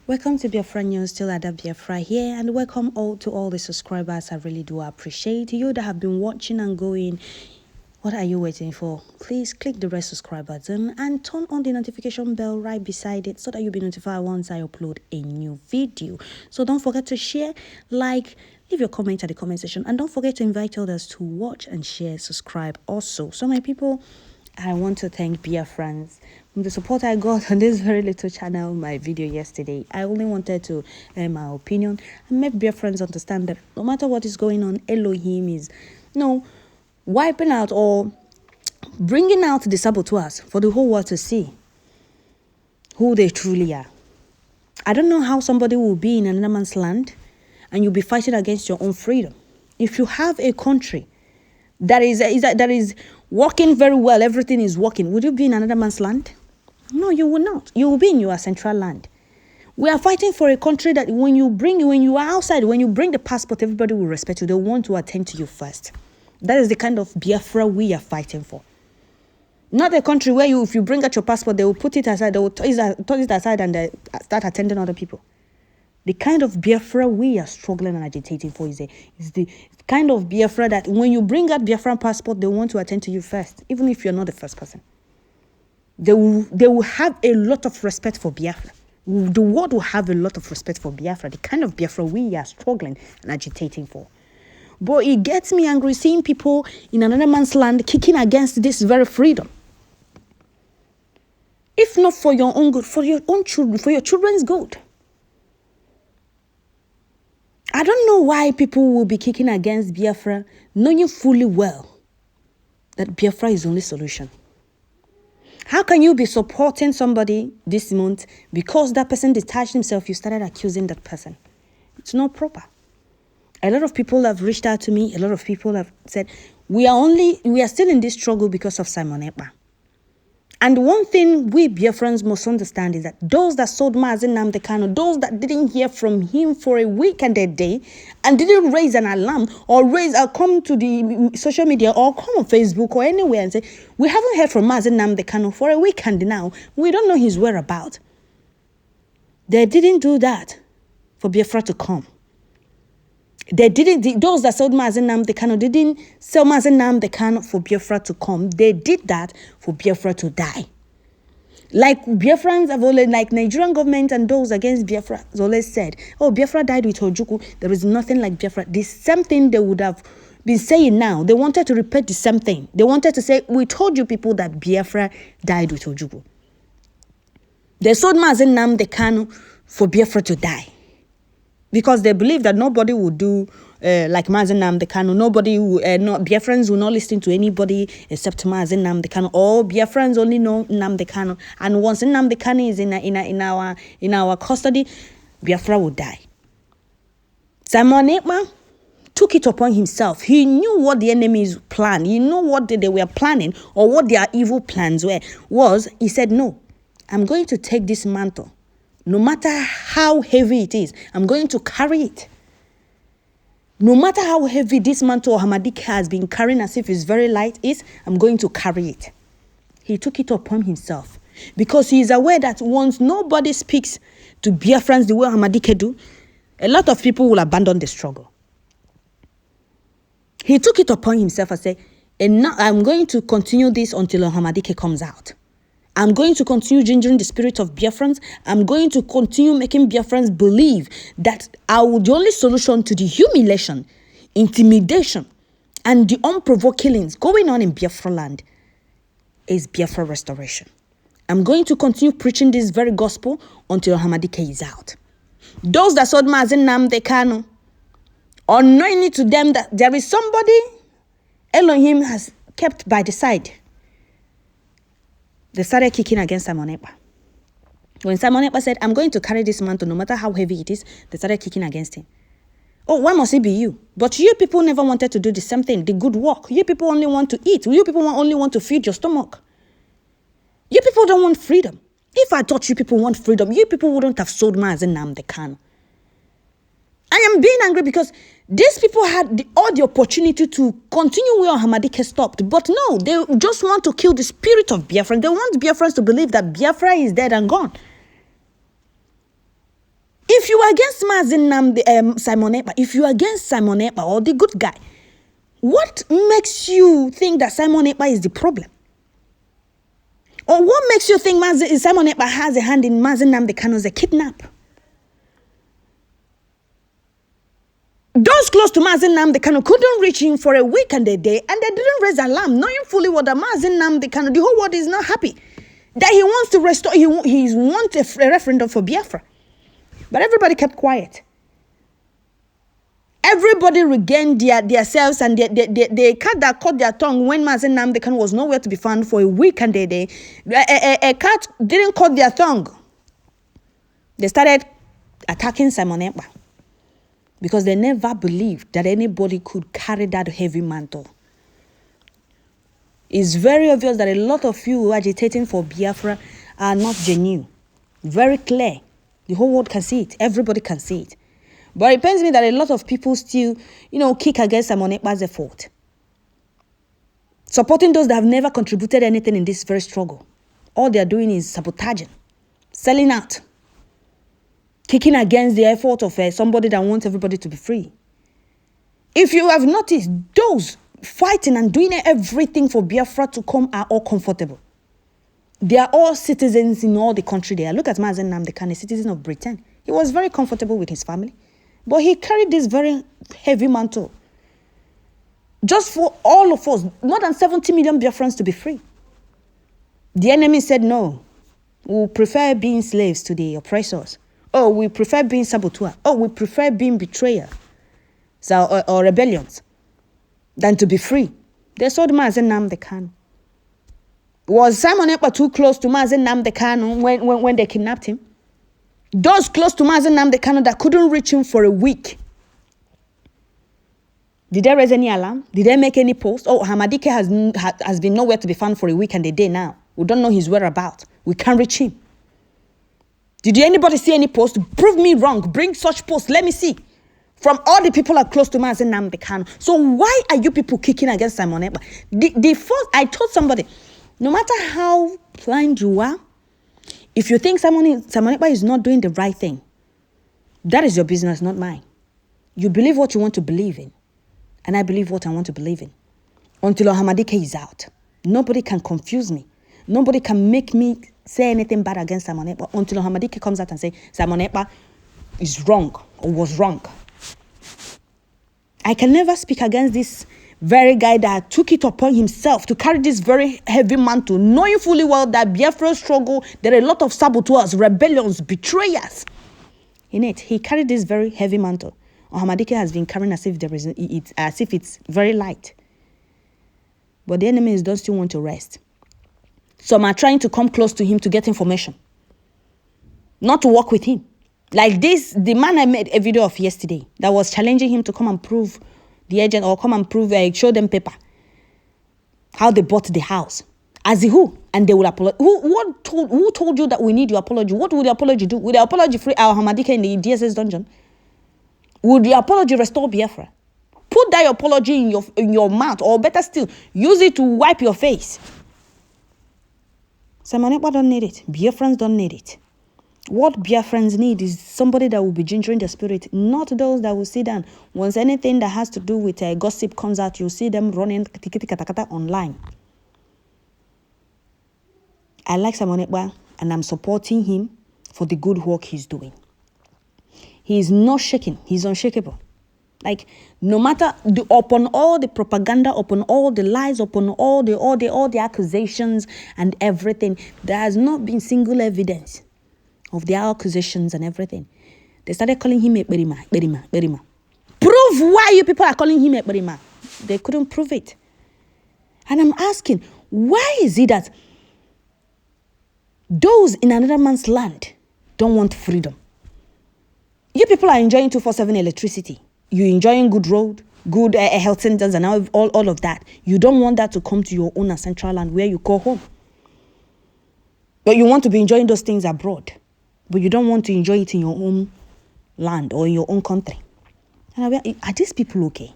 Welcome to Biafra News, still Ada Biafra here, and welcome all to all the subscribers. I really do appreciate you that have been watching and going. What are you waiting for? Please click the red subscribe button and turn on the notification bell right beside it so that you'll be notified once I upload a new video. So don't forget to share, like, leave your comment at the comment section, and don't forget to invite others to watch and share, subscribe also. So my people, I want to thank Biafrans from the support I got on this very little channel, my video yesterday. I only wanted to air my opinion and make Biafrans understand that no matter what is going on, Elohim is wiping out or bringing out the saboteurs for the whole world to see who they truly are. I don't know how somebody will be in another man's land and you'll be fighting against your own freedom. If you have a country that is working very well, everything is working, would you be in another man's land? No, you will not. You will be in your central land. We are fighting for a country that when you are outside, when you bring the passport, everybody will respect you. They want to attend to you first. That is the kind of Biafra we are fighting for. Not a country where if you bring out your passport, they will put it aside, they will toss it aside and start attending other people. The kind of Biafra we are struggling and agitating for is the kind of Biafra that when you bring out Biafran passport, they want to attend to you first, even if you're not the first person. They will have a lot of respect for Biafra. The world will have a lot of respect for Biafra, the kind of Biafra we are struggling and agitating for. But it gets me angry seeing people in another man's land kicking against this very freedom. If not for your own good, for your own children, for your children's good. I don't know why people will be kicking against Biafra, knowing fully well that Biafra is the only solution. How can you be supporting somebody this month because that person detached himself, you started accusing that person? It's not proper. A lot of people have reached out to me. A lot of people have said, we are still in this struggle because of Simon Ekpa. And one thing we Biafrans must understand is that those that sold Mazi Nnamdi Kanu, those that didn't hear from him for a week and a day and didn't raise an alarm or come to the social media or come on Facebook or anywhere and say, we haven't heard from Mazi Nnamdi Kanu for a week and now we don't know his whereabouts. They didn't do that for Biafra to come. Those that sold Mazi Nnamdi Kanu didn't sell Mazi Nnamdi Kanu for Biafra to come. They did that for Biafra to die. Like Biafrans have always, like Nigerian government and those against Biafra has always said, oh, Biafra died with Ojukwu. There is nothing like Biafra. The same thing they would have been saying now. They wanted to repeat the same thing. They wanted to say, we told you people that Biafra died with Ojukwu. They sold Mazi Nnamdi Kanu for Biafra to die. Because they believe that nobody will do like Mazi Nnamdi Kanu. Nobody will, Biafrans will not listen to anybody except Mazi Nnamdi Kanu. All Biafrans only know Nnamdi Kanu. And once Nnamdi Kanu is in our custody, Biafra will die. Simon Ekpa took it upon himself. He knew what the enemy's plan. He knew what they were planning or what their evil plans were. He said, no, I'm going to take this mantle. No matter how heavy it is, I'm going to carry it. No matter how heavy this mantle Hamadike has been carrying as if it's very light I'm going to carry it. He took it upon himself because he is aware that once nobody speaks to Biafrans the way Hamadike do, a lot of people will abandon the struggle. He took it upon himself and said, I'm going to continue this until Hamadike comes out. I'm going to continue gingering the spirit of Biafrans. I'm going to continue making Biafrans believe that the only solution to the humiliation, intimidation, and the unprovoked killings going on in Biafra land is Biafra restoration. I'm going to continue preaching this very gospel until Hamadike is out. Those that sold Mazi Nnamdi Kanu, unknowingly to them that there is somebody Elohim has kept by the side, they started kicking against Simon Ekpa. When Simon Ekpa said, I'm going to carry this mantle no matter how heavy it is, they started kicking against him. Oh, why must it be you? But you people never wanted to do the same thing, the good work. You people only want to eat. You people only want to feed your stomach. You people don't want freedom. If I thought you people want freedom, you people wouldn't have sold Mazi Nnamdi Kanu. I am being angry because these people had all the opportunity to continue where Hamadike stopped. But no, they just want to kill the spirit of Biafra. They want Biafrans to believe that Biafra is dead and gone. If you are against Simon Ekpa, if you are against Simon Ekpa or the good guy, what makes you think that Simon Ekpa is the problem? Or what makes you think Simon Ekpa has a hand in Mazi Nnamdi Kanu's kidnap? Those close to Mazi Nnamdi Kanu couldn't reach him for a week and a day, and they didn't raise alarm, knowing fully what the Mazi Nnamdi Kanu, the whole world is not happy. That he wants to restore, he wants a referendum for Biafra. But everybody kept quiet. Everybody regained their selves, and they cat that caught their tongue when Mazi Nnamdi Kanu was nowhere to be found for a week and a day. A cat didn't cut their tongue. They started attacking Simon Ekpa because they never believed that anybody could carry that heavy mantle. It's very obvious that a lot of you agitating for Biafra are not genuine. Very clear. The whole world can see it. Everybody can see it. But it pains me that a lot of people still, kick against Simon Ekpa's effort. Supporting those that have never contributed anything in this very struggle. All they are doing is sabotaging, selling out, kicking against the effort of somebody that wants everybody to be free. If you have noticed, those fighting and doing everything for Biafra to come are all comfortable. They are all citizens in all the country there. Look at Mazi Nnamdi Kanu, a citizen of Britain. He was very comfortable with his family. But he carried this very heavy mantle. Just for all of us, more than 70 million Biafrans to be free. The enemy said no. We prefer being slaves to the oppressors. Oh, we prefer being saboteurs. Oh, we prefer being betrayers or rebellions than to be free. They sold Mazi Nnamdi Kanu. Was Simon Ekpa too close to Mazi Nnamdi Kanu when they kidnapped him? Those close to Mazi Nnamdi Kanu that couldn't reach him for a week. Did they raise any alarm? Did they make any post? Oh, Hamadike has been nowhere to be found for a week and a day now. We don't know his whereabouts. We can't reach him. Did anybody see any post? Prove me wrong. Bring such post. Let me see. From all the people are close to Mazi Nnamdi Kanu. So why are you people kicking against Simon Ekpa? The first, I told somebody, no matter how blind you are, if you think Simon Ekpa is not doing the right thing, that is your business, not mine. You believe what you want to believe in, and I believe what I want to believe in. Until Hamadike is out, nobody can confuse me. Nobody can make me say anything bad against Simon Ekpa until Hamadike comes out and say Simon Ekpa is wrong or was wrong. I can never speak against this very guy that took it upon himself to carry this very heavy mantle, knowing fully well that Biafra struggle, there are a lot of saboteurs, rebellions, betrayers in it. He carried this very heavy mantle. Hamadike has been carrying as if it's very light. But the enemies don't still want to rest. Some are trying to come close to him to get information, not to work with him. Like this, the man I made a video of yesterday that was challenging him to come and prove the agent or come and prove, show them paper, how they bought the house. As who? And they will apologize. Who told you that we need your apology? What will the apology do? Will the apology free our Hamadike in the DSS dungeon? Would the apology restore Biafra? Put that apology in your mouth, or better still, use it to wipe your face. Simon Ekpa don't need it. Biafrans don't need it. What Biafrans need is somebody that will be gingering the spirit, not those that will sit down. Once anything that has to do with gossip comes out, you'll see them running online. I like Simon Ekpa, and I'm supporting him for the good work he's doing. He is not shaking. He's unshakable. Like, no matter upon all the propaganda, upon all the lies, upon all the accusations and everything, there has not been single evidence of their accusations and everything. They started calling him Berima. Prove why you people are calling him Berima. They couldn't prove it. And I'm asking, why is it that those in another man's land don't want freedom? You people are enjoying 247 electricity. You're enjoying good road, good health centers and all of that. You don't want that to come to your own ancestral land where you call home. But you want to be enjoying those things abroad. But you don't want to enjoy it in your own land or in your own country. And are these people okay?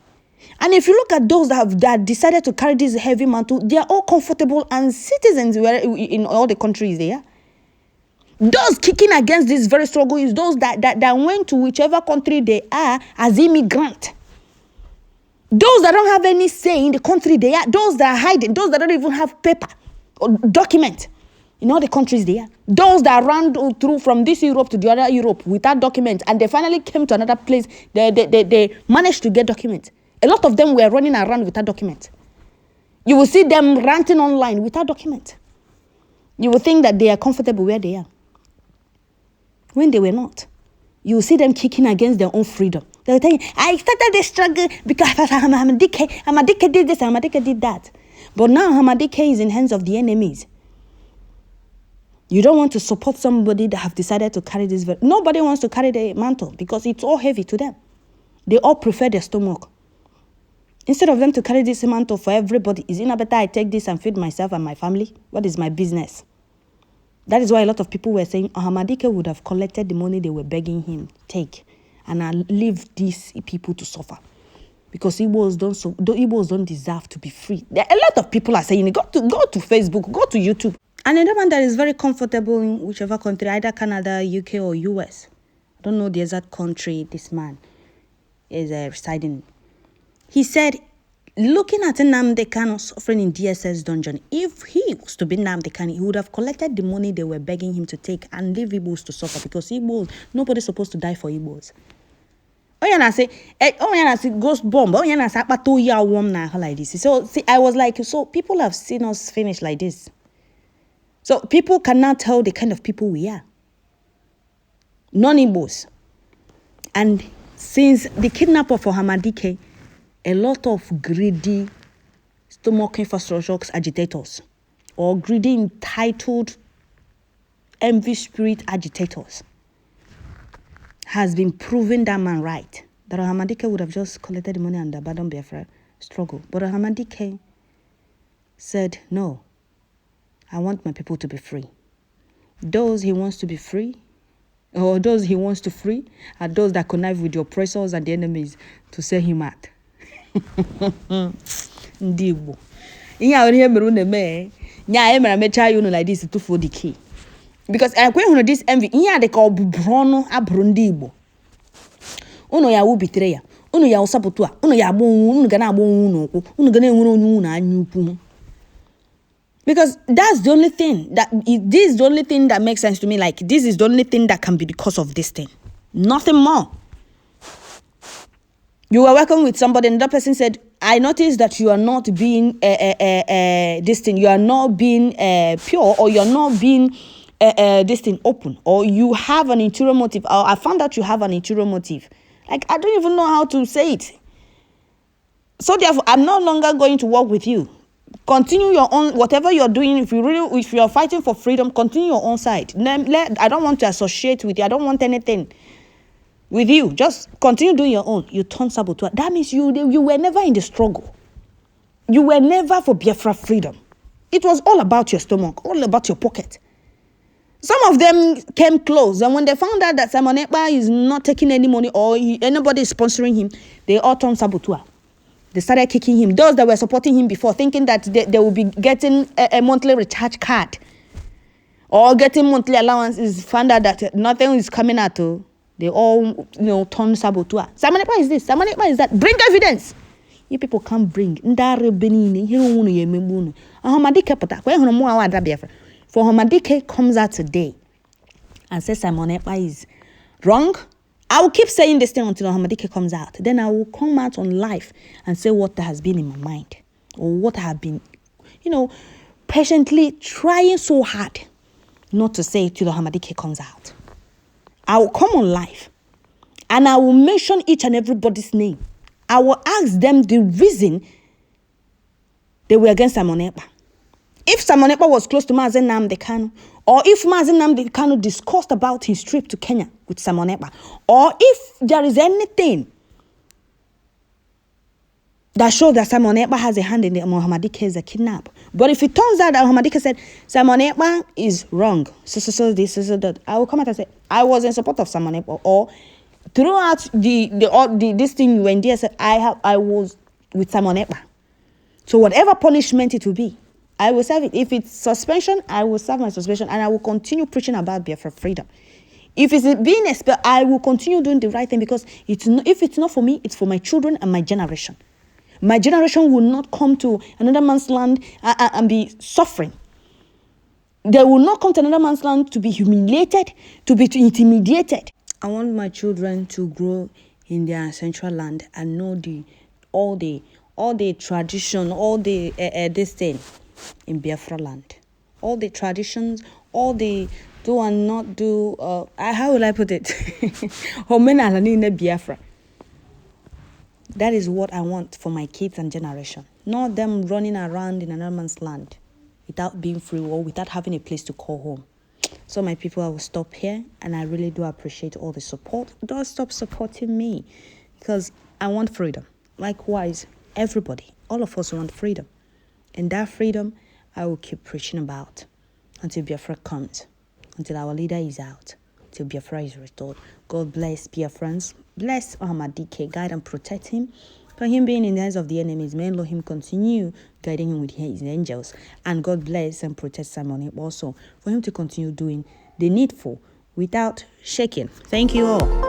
And if you look at those that decided to carry this heavy mantle, they are all comfortable and citizens in all the countries there. Those kicking against this very struggle is those that went to whichever country they are as immigrant. Those that don't have any say in the country they are. Those that are hiding. Those that don't even have paper or document in all the countries they are. Those that ran through from this Europe to the other Europe without documents, and they finally came to another place. They managed to get documents. A lot of them were running around without documents. You will see them ranting online without documents. You will think that they are comfortable where they are, when they were not. You will see them kicking against their own freedom. They will tell you, I started this struggle because Hamadike did this, Hamadike did that. But now Hamadike is in hands of the enemies. You don't want to support somebody that have decided to carry this. Nobody wants to carry the mantle because it's all heavy to them. They all prefer their stomach. Instead of them to carry this mantle for everybody, is it not better I take this and feed myself and my family? What is my business? That is why a lot of people were saying Hamadike would have collected the money they were begging him take and leave these people to suffer. Because Igbos don't deserve to be free. A lot of people are saying, go to Facebook, go to YouTube. And another man that is very comfortable in whichever country, either Canada, UK, or US. I don't know the exact country this man is residing in. He said, looking at Nnamdi Kanu suffering in DSS dungeon, if he was to be Nnamdi Kanu, he would have collected the money they were begging him to take and leave Igbos to suffer, because Igbos, nobody's supposed to die for Igbos. Oh yeah, I say ghost bomb. Oh yeah, I say but 2 year warm now like this. So see, I was like, so people have seen us finish like this. So people cannot tell the kind of people we are. Non-Igbos. And since the kidnapper for Hamadike, a lot of greedy stomach infrastructure agitators or greedy entitled envy spirit agitators has been proving that man right. That Hamadike would have just collected the money and abandoned Biafra struggle. But Hamadike said, no, I want my people to be free. Those he wants to be free, or those he wants to free, are those that connive with the oppressors and the enemies to sell him out. Ndibo. Inya onye meru na me. Nya e mera mecha you like this to for the key. Because I kwen this envy. Inya de ka obubrono abro ndi Igbo. Uno ya wu bitere ya. Uno ya Saboteurs. Uno ya agbo unu ga na agbo unu okwu. Unu ga na enwere onye unu anya ukwu. Because that's the only thing this is the only thing that makes sense to me. Like, this is the only thing that can be the cause of this thing. Nothing more. You were working with somebody and that person said, I noticed that you are not being this thing. You are not being pure, or you're not being this thing open, or you have an interior motive, or I found out you have an interior motive. Like, I don't even know how to say it. So therefore, I'm no longer going to work with you. Continue your own, whatever you're doing. If you're fighting for freedom, continue your own side. I don't want to associate with you. I don't want anything with you. Just continue doing your own. You turn saboteur. That means you were never in the struggle. You were never for Biafra freedom. It was all about your stomach, all about your pocket. Some of them came close, and when they found out that Simon Ekpa is not taking any money or anybody is sponsoring him, they all turned saboteur. They started kicking him. Those that were supporting him before, thinking that they will be getting a monthly recharge card or getting monthly allowances, found out that nothing is coming out. They all, turn saboteur. Simon Ekpa is this, Simon Ekpa is that. Bring evidence. You people can't bring. For Hamadike comes out today and says Simon Ekpa is wrong, I will keep saying this thing until Hamadike comes out. Then I will come out on live and say what has been in my mind, or what I have been, patiently trying so hard not to say till Hamadike comes out. I will come on live and I will mention each and everybody's name. I will ask them the reason they were against Simon Ekpa. If Simon Ekpa was close to Mazen Nnamdi Kanu, or if Mazen Nnamdi Kanu discussed about his trip to Kenya with Simon Ekpa, or if there is anything that shows that Simon Ekpa has a hand in the Hamadike's kidnap. But if it turns out that Hamadike said Simon Ekpa is wrong, so that, I will come out and say I was in support of Simon Ekpa, or throughout this thing when DS said I was with Simon Ekpa. So whatever punishment it will be, I will serve it. If it's suspension, I will serve my suspension, and I will continue preaching about Biafra freedom. If it's being expelled, I will continue doing the right thing, because if it's not for me, it's for my children and my generation. My generation will not come to another man's land and be suffering. They will not come to another man's land to be humiliated, to be intimidated. I want my children to grow in their ancestral land and know all the tradition, all the this thing in Biafra land. All the traditions, all the do and not do. How will I put it? Biafra. That is what I want for my kids and generation. Not them running around in another man's land without being free or without having a place to call home. So my people, I will stop here, and I really do appreciate all the support. Don't stop supporting me, because I want freedom. Likewise, everybody, all of us want freedom. And that freedom, I will keep preaching about until Biafra comes, until our leader is out, till Biafra is restored. God bless Biafrans. Bless Ahmadike, guide and protect him. For him being in the hands of the enemies, may let him continue guiding him with his angels. And God bless and protect Simon also, for him to continue doing the needful without shaking. Thank you all.